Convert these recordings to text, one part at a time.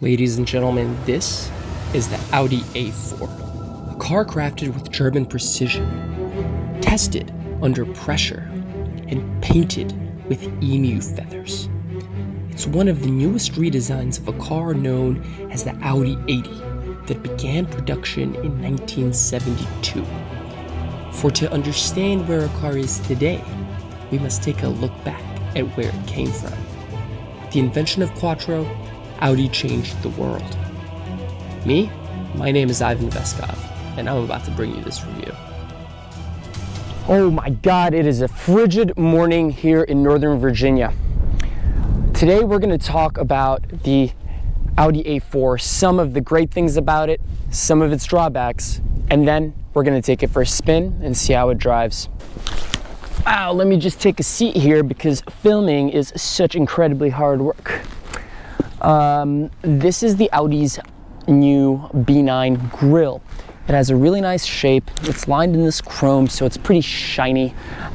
Ladies and gentlemen, this is the Audi A4, a car crafted with German precision, tested under pressure, and painted with emu feathers. It's one of the newest redesigns of a car known as the Audi 80 that began production in 1972. For to understand where a car is today, we must take a look back at where it came from. With the invention of Quattro, Audi changed the world. My name is Ivan Veskov, and I'm about to bring you this review. Oh my God, it is a frigid morning here in Northern Virginia. Today we're going to talk about the Audi A4, some of the great things about it, some of its drawbacks, and then we're going to take it for a spin and see how it drives. Wow, let me just take a seat here because filming is such incredibly hard work. This is the Audi's new B9 grille. It has a really nice shape. It's lined in this chrome, so it's pretty shiny,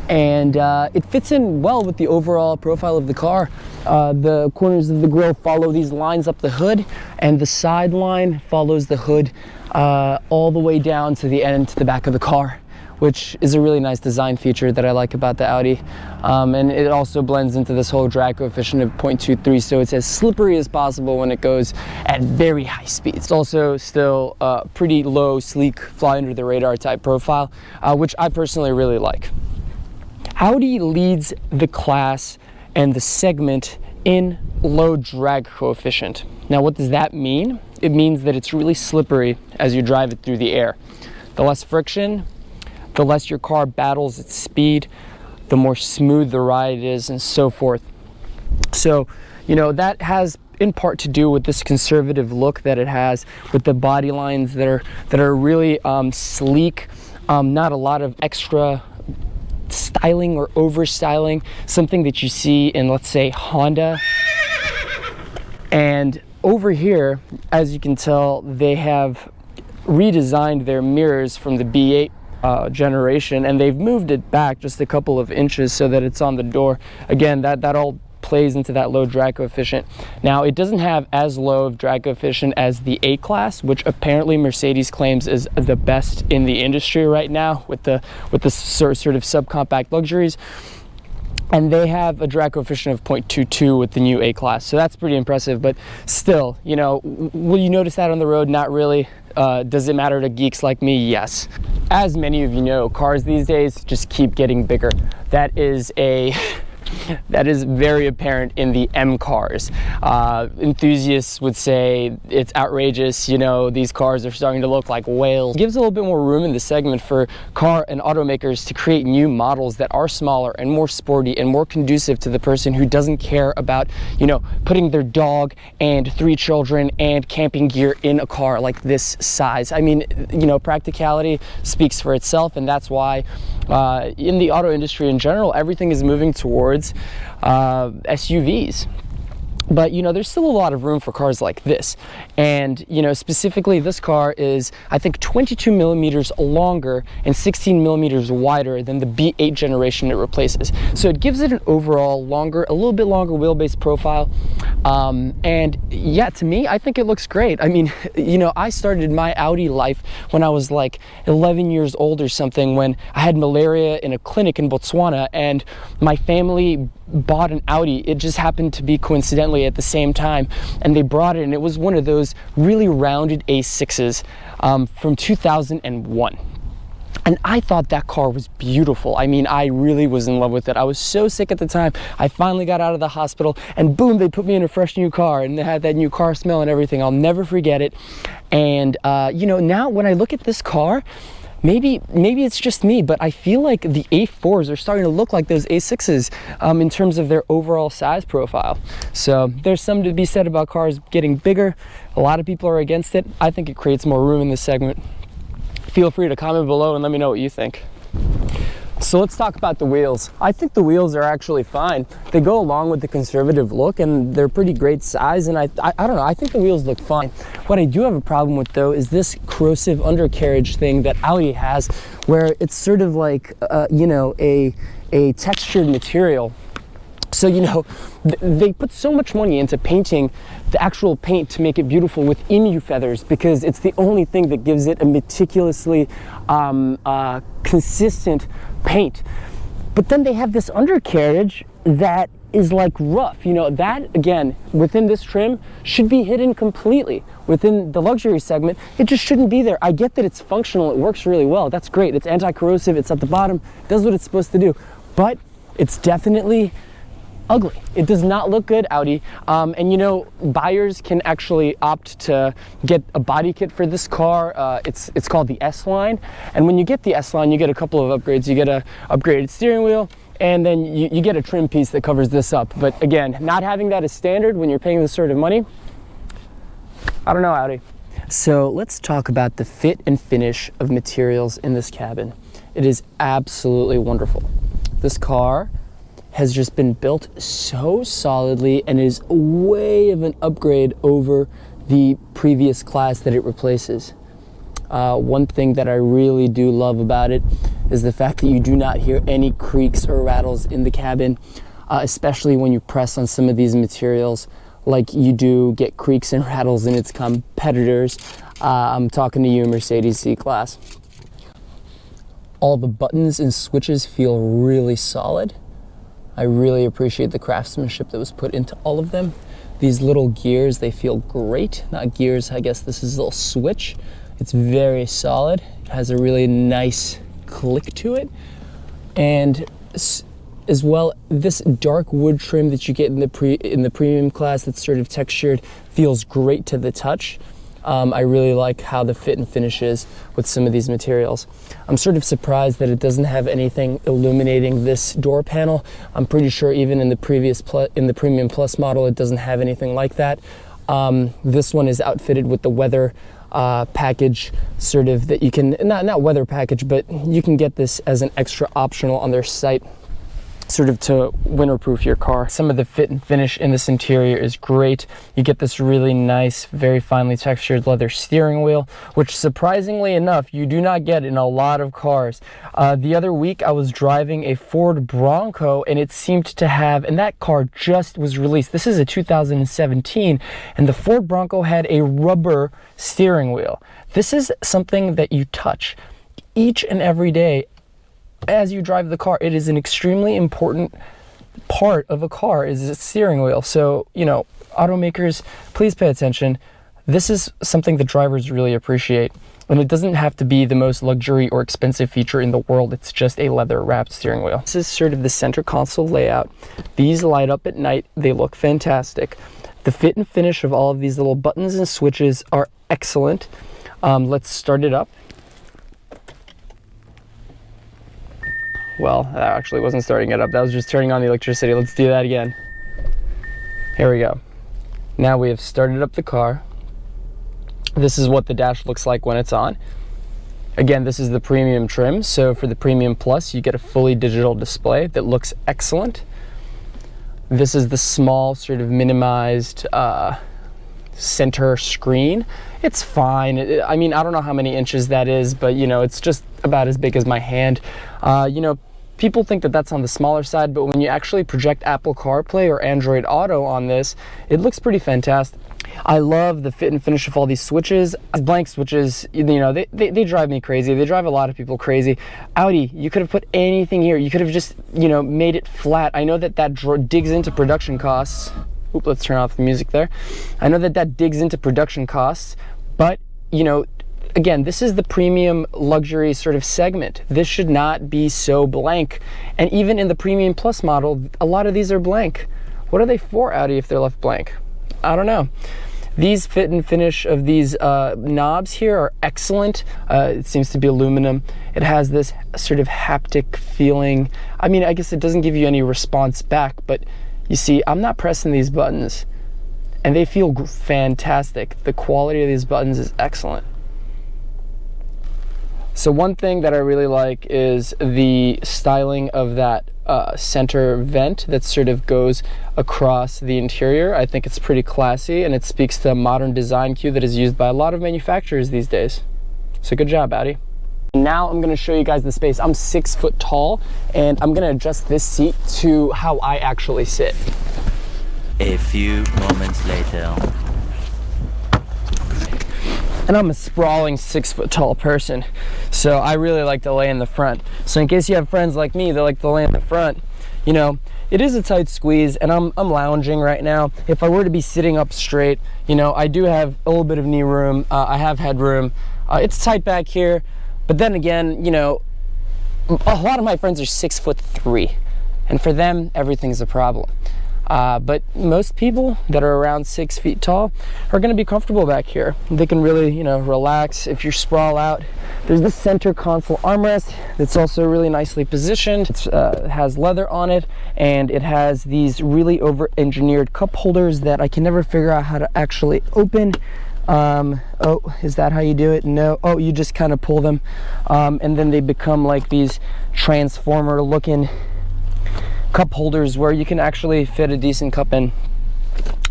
and it fits in well with the overall profile of the car. The corners of the grille follow these lines up the hood, and the side line follows the hood all the way down to the end, to the back of the car, which is a really nice design feature that I like about the Audi. And it also blends into this whole drag coefficient of 0.23, so it's as slippery as possible when it goes at very high speeds. It's also still pretty low, sleek, fly under the radar type profile, which I personally really like. Audi leads the class and the segment in low drag coefficient. Now, what does that mean? It means that it's really slippery as you drive it through the air. The less friction, the less your car battles its speed, the more smooth the ride is, and so forth. So, that has in part to do with this conservative look that it has, with the body lines that are really sleek, not a lot of extra styling or over styling, something that you see in, let's say, Honda. And over here, as you can tell, they have redesigned their mirrors from the B8 generation, and they've moved it back just a couple of inches so that it's on the door. Again, that all plays into that low drag coefficient. Now, it doesn't have as low of drag coefficient as the A-Class, which apparently Mercedes claims is the best in the industry right now with the sort of subcompact luxuries. And they have a drag coefficient of 0.22 with the new A-Class, so that's pretty impressive. But still, will you notice that on the road? Not really. Does it matter to geeks like me? Yes. As many of you know, cars these days just keep getting bigger. That is very apparent in the M cars. Enthusiasts would say it's outrageous. These cars are starting to look like whales. It gives a little bit more room in the segment for car and automakers to create new models that are smaller and more sporty and more conducive to the person who doesn't care about, putting their dog and 3 children and camping gear in a car like this size. I mean, practicality speaks for itself, and that's why in the auto industry in general, everything is moving towards SUVs. But there's still a lot of room for cars like this, and specifically this car is, I think, 22 millimeters longer and 16 millimeters wider than the B8 generation it replaces. So it gives it an overall a little bit longer wheelbase profile, and yeah, to me, I think it looks great. I mean, I started my Audi life when I was like 11 years old or something, when I had malaria in a clinic in Botswana, and my family bought an Audi. It just happened to be coincidentally at the same time, and they brought it, and it was one of those really rounded A6s from 2001. And I thought that car was beautiful. I mean, I really was in love with it. I was so sick at the time. I finally got out of the hospital, and boom, they put me in a fresh new car, and they had that new car smell and everything. I'll never forget it. And now when I look at this car, Maybe it's just me, but I feel like the A4s are starting to look like those A6s in terms of their overall size profile. So there's something to be said about cars getting bigger. A lot of people are against it. I think it creates more room in this segment. Feel free to comment below and let me know what you think. So let's talk about the wheels. I think the wheels are actually fine. They go along with the conservative look, and they're pretty great size, and I don't know, I think the wheels look fine. What I do have a problem with, though, is this corrosive undercarriage thing that Audi has, where it's sort of like, a textured material So, you know, they put so much money into painting the actual paint to make it beautiful with emu feathers, because it's the only thing that gives it a meticulously consistent paint. But then they have this undercarriage that is like rough. You know, that again, within this trim, should be hidden completely. Within the luxury segment, it just shouldn't be there. I get that it's functional, it works really well, that's great. It's anti-corrosive, it's at the bottom, does what it's supposed to do. But it's definitely ugly. It does not look good, Audi. And you know, buyers can actually opt to get a body kit for this car. It's called the S line. And when you get the S line, you get a couple of upgrades. You get a upgraded steering wheel, and then you get a trim piece that covers this up. But again, not having that as standard when you're paying this sort of money, I don't know, Audi. So let's talk about the fit and finish of materials in this cabin. It is absolutely wonderful. This car has just been built so solidly and is way of an upgrade over the previous class that it replaces. One thing that I really do love about it is the fact that you do not hear any creaks or rattles in the cabin, especially when you press on some of these materials like you do get creaks and rattles in its competitors. I'm talking to you, Mercedes C-Class. All the buttons and switches feel really solid. I really appreciate the craftsmanship that was put into all of them. These little gears, they feel great. Not gears, I guess this is a little switch. It's very solid. It has a really nice click to it. And as well, this dark wood trim that you get in the premium class that's sort of textured feels great to the touch. I really like how the fit and finish is with some of these materials. I'm sort of surprised that it doesn't have anything illuminating this door panel. I'm pretty sure even in the Premium Plus model, it doesn't have anything like that. This one is outfitted with the weather package, sort of, that you can, not weather package, but you can get this as an extra optional on their site, sort of to winterproof your car. Some of the fit and finish in this interior is great. You get this really nice, very finely textured leather steering wheel, which surprisingly enough, you do not get in a lot of cars. The other week I was driving a Ford Bronco, and it seemed to have, and that car just was released. This is a 2017, and the Ford Bronco had a rubber steering wheel. This is something that you touch each and every day as you drive the car. It is an extremely important part of a car, is its steering wheel. So, you know, automakers, please pay attention. This is something that drivers really appreciate. And it doesn't have to be the most luxury or expensive feature in the world. It's just a leather wrapped steering wheel. This is sort of the center console layout. These light up at night. They look fantastic. The fit and finish of all of these little buttons and switches are excellent. Let's start it up. Well, that actually wasn't starting it up. That was just turning on the electricity. Let's do that again. Here we go. Now we have started up the car. This is what the dash looks like when it's on. Again, this is the premium trim. So for the Premium Plus, you get a fully digital display that looks excellent. This is the small, sort of minimized center screen. It's fine. I mean, I don't know how many inches that is, but you know, it's just about as big as my hand. You know, people think that that's on the smaller side, but when you actually project Apple CarPlay or Android Auto on this, it looks pretty fantastic. I love the fit and finish of all these switches. Blank switches, you know, they drive me crazy. They drive a lot of people crazy. Audi, you could have put anything here. You could have just, you know, made it flat. I know that digs into production costs. Oop, let's turn off the music there. I know that digs into production costs, but, you know, again, this is the premium luxury sort of segment. This should not be so blank. And even in the Premium Plus model, a lot of these are blank. What are they for, Audi, if they're left blank? I don't know. These fit and finish of these knobs here are excellent. It seems to be aluminum. It has this sort of haptic feeling. I mean, I guess it doesn't give you any response back, but you see, I'm not pressing these buttons, and they feel fantastic. The quality of these buttons is excellent. So one thing that I really like is the styling of that center vent that sort of goes across the interior. I think it's pretty classy, and it speaks to a modern design cue that is used by a lot of manufacturers these days. So good job, Audi. Now I'm gonna show you guys the space. I'm 6 foot tall, and I'm gonna adjust this seat to how I actually sit. A few moments later. And I'm a sprawling 6 foot tall person, so I really like to lay in the front. So in case you have friends like me that like to lay in the front, you know, it is a tight squeeze, and I'm lounging right now. If I were to be sitting up straight, you know, I do have a little bit of knee room. I have headroom. It's tight back here, but then again, you know, a lot of my friends are 6'3", and for them, everything's a problem. But most people that are around 6 feet tall are going to be comfortable back here. They can really, you know, relax. If you sprawl out, there's the center console armrest that's also really nicely positioned. It has leather on it, and it has these really over-engineered cup holders that I can never figure out how to actually open. Oh, is that how you do it? No. Oh, you just kind of pull them, and then they become like these transformer looking cup holders where you can actually fit a decent cup in.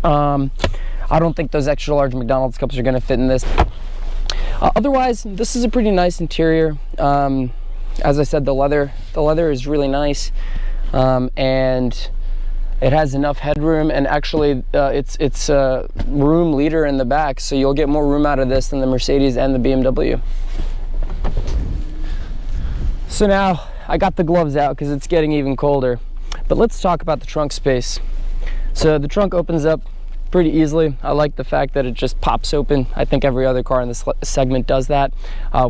I don't think those extra large McDonald's cups are going to fit in this. Otherwise, this is a pretty nice interior. As I said, the leather is really nice, and it has enough headroom, and actually it's a room leader in the back, so you'll get more room out of this than the Mercedes and the BMW. So now I got the gloves out because it's getting even colder. But let's talk about the trunk space. So the trunk opens up pretty easily. I like the fact that it just pops open. I think every other car in this segment does that,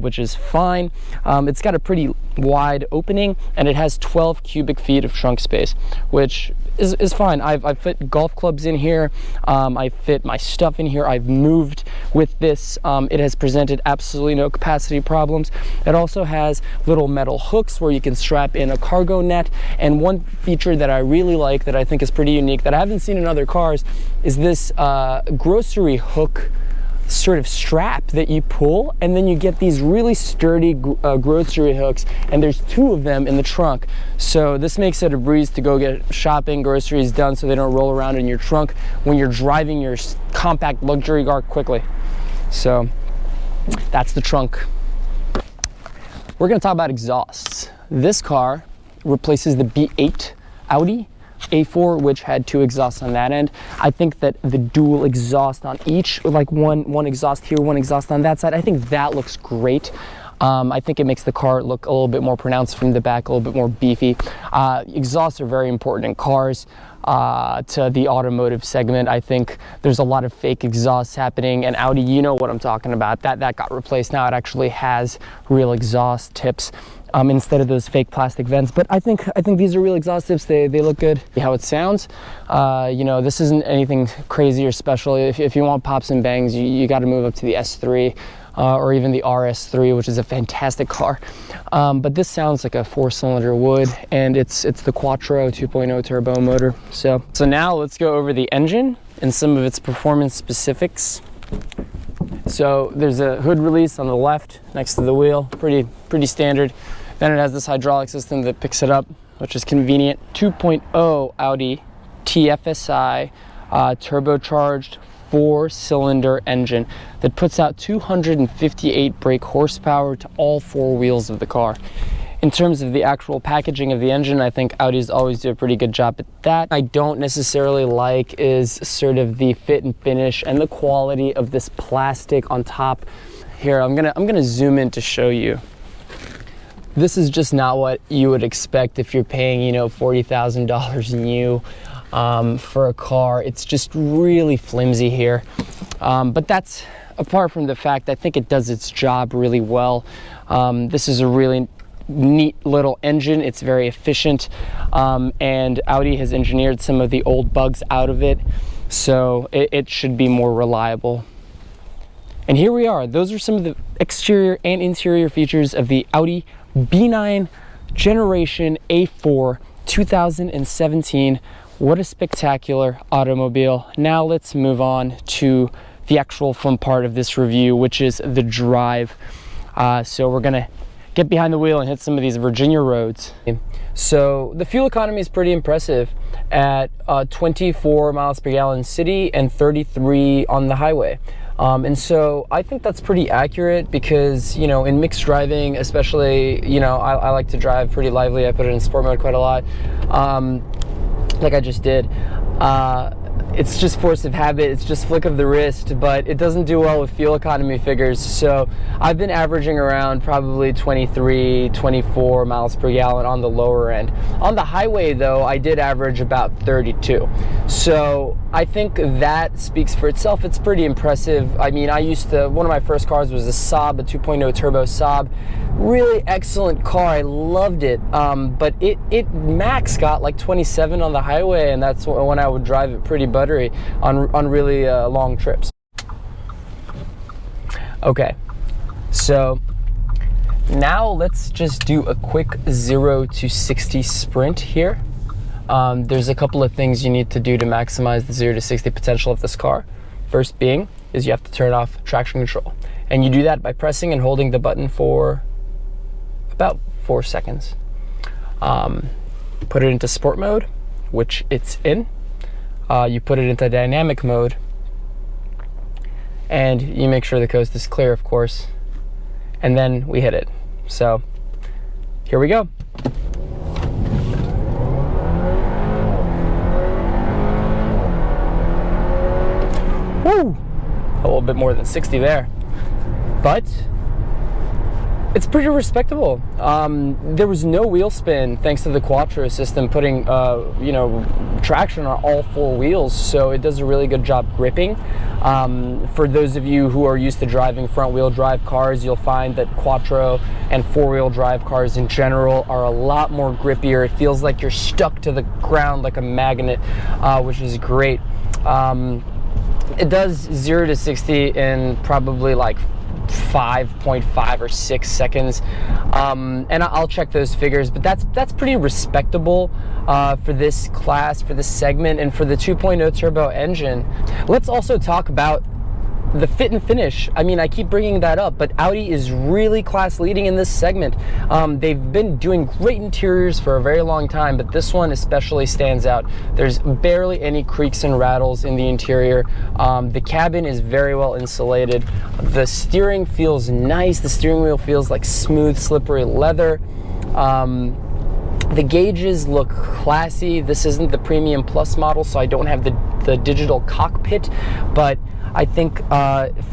which is fine. It's got a pretty wide opening, and it has 12 cubic feet of trunk space, which is fine. I've fit golf clubs in here. I fit my stuff in here. I've moved with this. It has presented absolutely no capacity problems. It also has little metal hooks where you can strap in a cargo net. And one feature that I really like, that I think is pretty unique, that I haven't seen in other cars, is this grocery hook sort of strap that you pull, and then you get these really sturdy grocery hooks, and there's 2 of them in the trunk. So this makes it a breeze to go get shopping, groceries done, so they don't roll around in your trunk when you're driving your compact luxury car quickly. So that's the trunk. We're going to talk about exhausts. This car replaces the B8 Audi A4, which had 2 exhausts on that end. I think that the dual exhaust on each, like one exhaust here, one exhaust on that side, I think that looks great. I think it makes the car look a little bit more pronounced from the back, a little bit more beefy. Exhausts are very important in cars. To the automotive segment, I think there's a lot of fake exhausts happening, and Audi, you know what I'm talking about. That got replaced. Now it actually has real exhaust tips. Instead of those fake plastic vents. But I think these are real exhaust tips. They look good. How it sounds, you know, this isn't anything crazy or special. If you want pops and bangs, you got to move up to the S3 or even the RS3, which is a fantastic car. But this sounds like a 4-cylinder would, and it's the Quattro 2.0 turbo motor. So now let's go over the engine and some of its performance specifics. So there's a hood release on the left next to the wheel, pretty standard. Then it has this hydraulic system that picks it up, which is convenient. 2.0 Audi TFSI turbocharged 4-cylinder engine that puts out 258 brake horsepower to all 4 wheels of the car. In terms of the actual packaging of the engine, I think Audis always do a pretty good job at that. I don't necessarily like is sort of the fit and finish and the quality of this plastic on top. Here, I'm gonna zoom in to show you. This is just not what you would expect if you're paying, you know, $40,000 new for a car. It's just really flimsy here. But that's apart from the fact I think it does its job really well. This is a really neat little engine. It's very efficient, and Audi has engineered some of the old bugs out of it, so it should be more reliable. And here we are. Those are some of the exterior and interior features of the Audi B9 Generation A4 2017. What a spectacular automobile. Now let's move on to the actual fun part of this review, which is the drive. So we're gonna get behind the wheel and hit some of these Virginia roads. So the fuel economy is pretty impressive at 24 miles per gallon city and 33 on the highway. And so I think that's pretty accurate because, you know, in mixed driving, especially, you know, I like to drive pretty lively. I put it in sport mode quite a lot, like I just did. It's just force of habit, it's just flick of the wrist, but it doesn't do well with fuel economy figures. So I've been averaging around probably 23, 24 miles per gallon on the lower end. On the highway though, I did average about 32. So I think that speaks for itself. It's pretty impressive. I mean, one of my first cars was a Saab, a 2.0 turbo Saab. Really excellent car, I loved it. But it max got like 27 on the highway, and that's when I would drive it pretty buttery on really long trips. Okay, so now let's just do a quick 0 to 60 sprint here. There's a couple of things you need to do to maximize the 0 to 60 potential of this car. First being is you have to turn off traction control, and you do that by pressing and holding the button for about 4 seconds. Put it into sport mode, which it's in. You put it into dynamic mode, and you make sure the coast is clear, of course, and then we hit it. So here we go. Woo! A little bit more than 60 there, but it's pretty respectable. There was no wheel spin thanks to the Quattro system putting you know, traction on all 4 wheels, so it does a really good job gripping. For those of you who are used to driving front-wheel drive cars, you'll find that Quattro and 4-wheel drive cars in general are a lot more grippier. It feels like you're stuck to the ground like a magnet, which is great. It does 0 to 60 in probably like 5.5 or 6 seconds, and I'll check those figures, but that's pretty respectable for this class, for this segment, and for the 2.0 turbo engine. Let's also talk about the fit and finish. I mean, I keep bringing that up, but Audi is really class leading in this segment. They've been doing great interiors for a very long time, but this one especially stands out. There's barely any creaks and rattles in the interior. The cabin is very well insulated. The steering feels nice. The steering wheel feels like smooth, slippery leather. The gauges look classy. This isn't the Premium Plus model, so I don't have the digital cockpit, but I think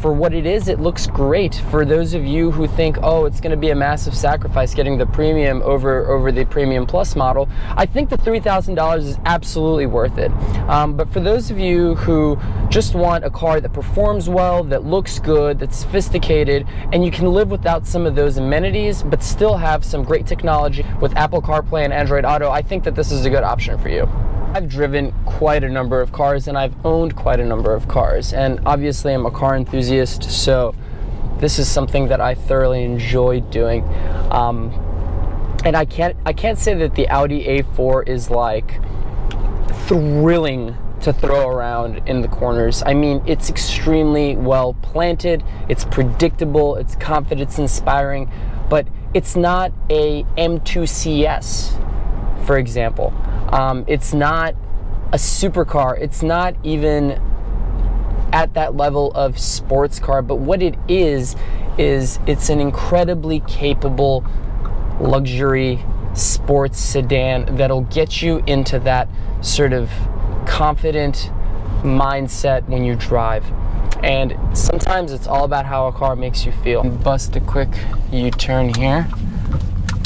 for what it is, it looks great. For those of you who think, oh, it's going to be a massive sacrifice getting the Premium over the Premium Plus model, I think the $3,000 is absolutely worth it. But for those of you who just want a car that performs well, that looks good, that's sophisticated, and you can live without some of those amenities, but still have some great technology with Apple CarPlay and Android Auto, I think that this is a good option for you. I've driven quite a number of cars, and I've owned quite a number of cars, and obviously I'm a car enthusiast, so this is something that I thoroughly enjoy doing. And I can't say that the Audi A4 is like thrilling to throw around in the corners. I mean, it's extremely well planted, it's predictable, it's confidence inspiring, but it's not a M2 CS, for example. It's not a supercar. It's not even at that level of sports car, but what it is it's an incredibly capable luxury sports sedan that'll get you into that sort of confident mindset when you drive. And sometimes it's all about how a car makes you feel. Bust a quick U-turn here.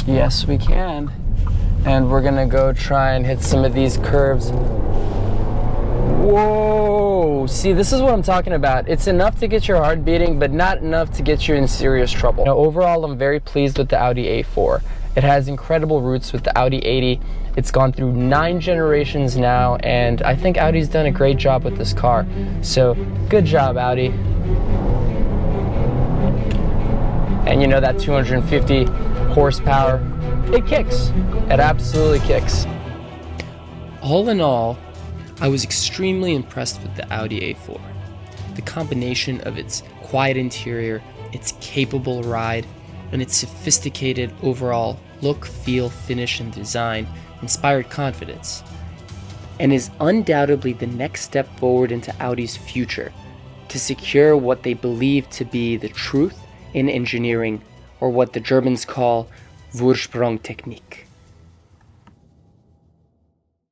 Yes, we can. And we're gonna go try and hit some of these curves. Whoa! See, this is what I'm talking about. It's enough to get your heart beating, but not enough to get you in serious trouble. Now, overall, I'm very pleased with the Audi A4. It has incredible roots with the Audi 80. It's gone through 9 generations now, and I think Audi's done a great job with this car. So, good job, Audi. And you know that 250 horsepower, it kicks. It absolutely kicks. All in all, I was extremely impressed with the Audi A4. The combination of its quiet interior, its capable ride, and its sophisticated overall look, feel, finish, and design inspired confidence, and is undoubtedly the next step forward into Audi's future, to secure what they believe to be the truth in engineering, or what the Germans call Vorsprungtechnik.